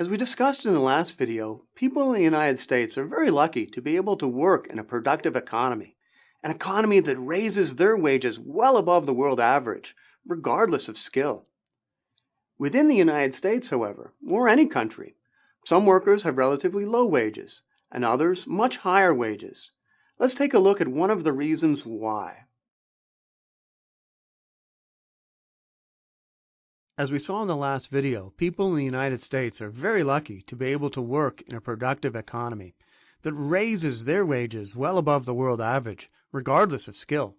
As we discussed in the last video, people in the United States are very lucky to be able to work in a productive economy, an economy that raises their wages well above the world average, regardless of skill. Within the United States, however, or any country, some workers have relatively low wages, and others much higher wages. Let's take a look at one of the reasons why. As we saw in the last video, people in the United States are very lucky to be able to work in a productive economy that raises their wages well above the world average, regardless of skill.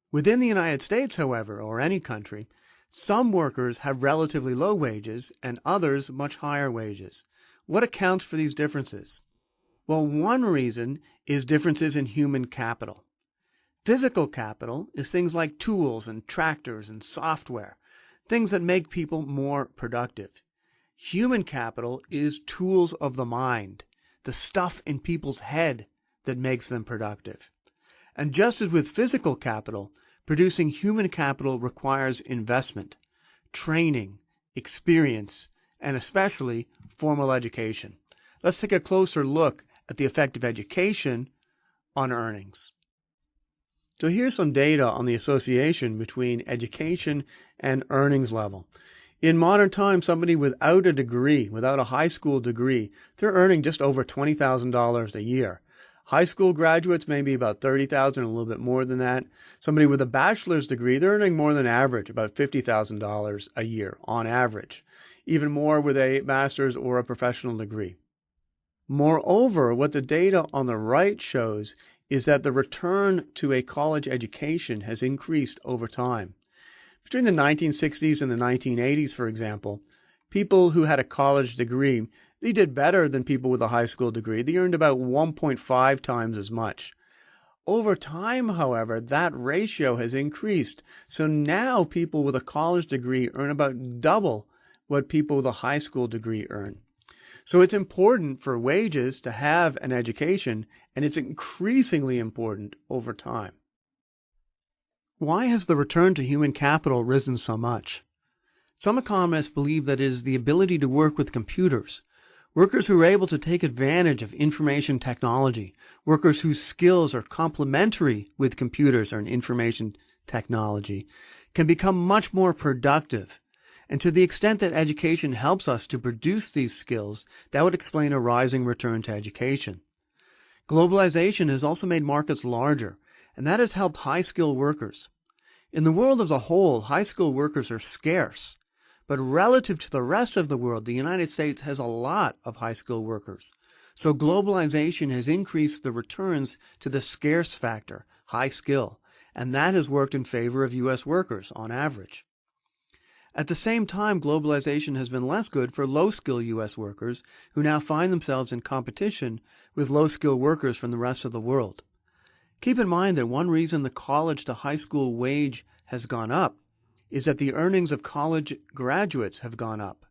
Within the United States, however, or any country, some workers have relatively low wages and others much higher wages. What accounts for these differences? Well, one reason is differences in human capital. Physical capital is things like tools and tractors and software, things that make people more productive. Human capital is tools of the mind, the stuff in people's head that makes them productive. And just as with physical capital, producing human capital requires investment, training, experience, and especially formal education. Let's take a closer look at the effect of education on earnings. So here's some data on the association between education and earnings level. In modern times, somebody without a degree, without a high school degree, they're earning just over $20,000 a year. High school graduates may be about $30,000, a little bit more than that. Somebody with a bachelor's degree, they're earning more than average, about $50,000 a year on average. Even more with a master's or a professional degree. Moreover, what the data on the right shows is that the return to a college education has increased over time. Between the 1960s and the 1980s, for example, people who had a college degree, they did better than people with a high school degree. They earned about 1.5 times as much. Over time, however, that ratio has increased. So now people with a college degree earn about double what people with a high school degree earn. So it's important for wages to have an education, and it's increasingly important over time. Why has the return to human capital risen so much? Some economists believe that it is the ability to work with computers. Workers who are able to take advantage of information technology, workers whose skills are complementary with computers or information technology, can become much more productive. And to the extent that education helps us to produce these skills, that would explain a rising return to education. Globalization has also made markets larger, and that has helped high-skilled workers. In the world as a whole, high-skilled workers are scarce. But relative to the rest of the world, the United States has a lot of high-skilled workers. So globalization has increased the returns to the scarce factor, high skill, and that has worked in favor of U.S. workers on average. At the same time, globalization has been less good for low-skill U.S. workers who now find themselves in competition with low-skill workers from the rest of the world. Keep in mind that one reason the college to high school wage has gone up is that the earnings of college graduates have gone up.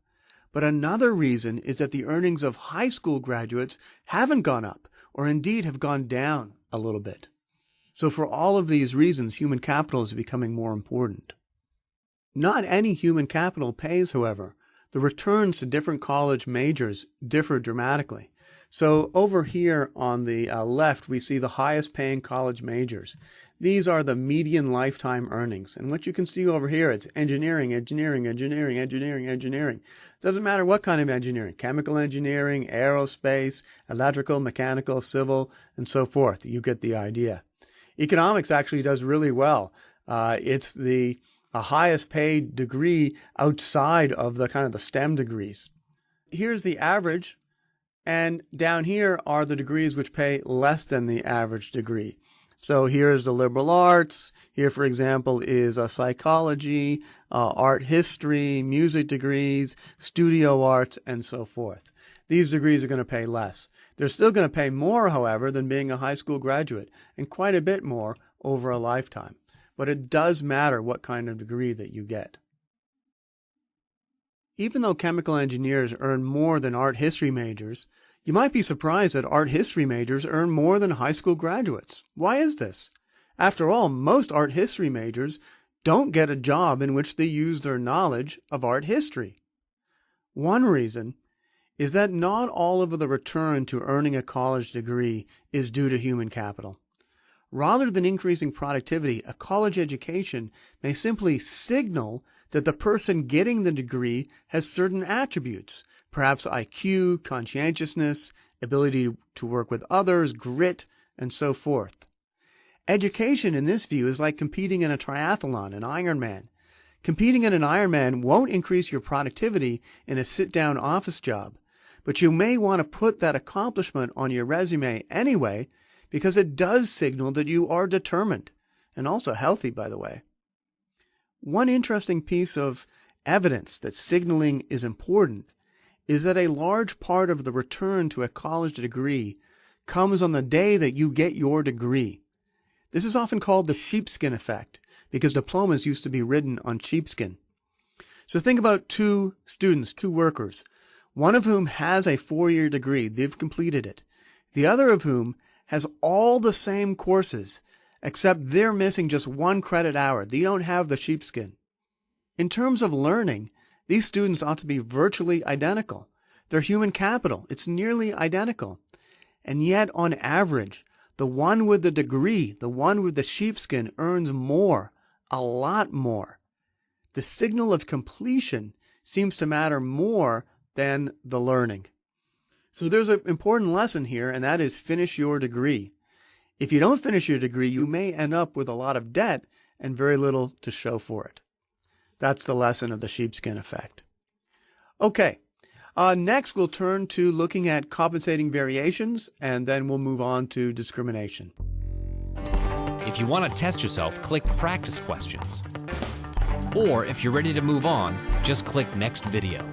But another reason is that the earnings of high school graduates haven't gone up, or indeed have gone down a little bit. So for all of these reasons, human capital is becoming more important. Not any human capital pays, however. The returns to different college majors differ dramatically. So over here on the left, we see the highest paying college majors. These are the median lifetime earnings. And what you can see over here, it's engineering, engineering, engineering, engineering, engineering. Doesn't matter what kind of engineering, chemical engineering, aerospace, electrical, mechanical, civil, and so forth. You get the idea. Economics actually does really well. It's the highest paid degree outside of the kind of the STEM degrees. Here's the average, and down here are the degrees which pay less than the average degree. So here's the liberal arts. Here, for example, is psychology, art history, music degrees, studio arts, and so forth. These degrees are going to pay less. They're still going to pay more, however, than being a high school graduate, and quite a bit more over a lifetime. But it does matter what kind of degree that you get. Even though chemical engineers earn more than art history majors, you might be surprised that art history majors earn more than high school graduates. Why is this? After all, most art history majors don't get a job in which they use their knowledge of art history. One reason is that not all of the return to earning a college degree is due to human capital. Rather than increasing productivity, a college education may simply signal that the person getting the degree has certain attributes, perhaps IQ, conscientiousness, ability to work with others, grit, and so forth. Education in this view is like competing in a triathlon, an Ironman. Competing in an Ironman won't increase your productivity in a sit-down office job, but you may want to put that accomplishment on your resume anyway because it does signal that you are determined, and also healthy, by the way. One interesting piece of evidence that signaling is important is that a large part of the return to a college degree comes on the day that you get your degree. This is often called the sheepskin effect because diplomas used to be written on sheepskin. So think about two students, two workers, one of whom has a 4-year degree. They've completed it. The other of whom has all the same courses, except they're missing just 1 credit hour. They don't have the sheepskin. In terms of learning, these students ought to be virtually identical. Their human capital, it's nearly identical. And yet, on average, the one with the degree, the one with the sheepskin, earns more, a lot more. The signal of completion seems to matter more than the learning. So there's an important lesson here, and that is finish your degree. If you don't finish your degree, you may end up with a lot of debt and very little to show for it. That's the lesson of the sheepskin effect. Okay, next we'll turn to looking at compensating variations, and then we'll move on to discrimination. If you want to test yourself, click Practice Questions. Or if you're ready to move on, just click Next Video.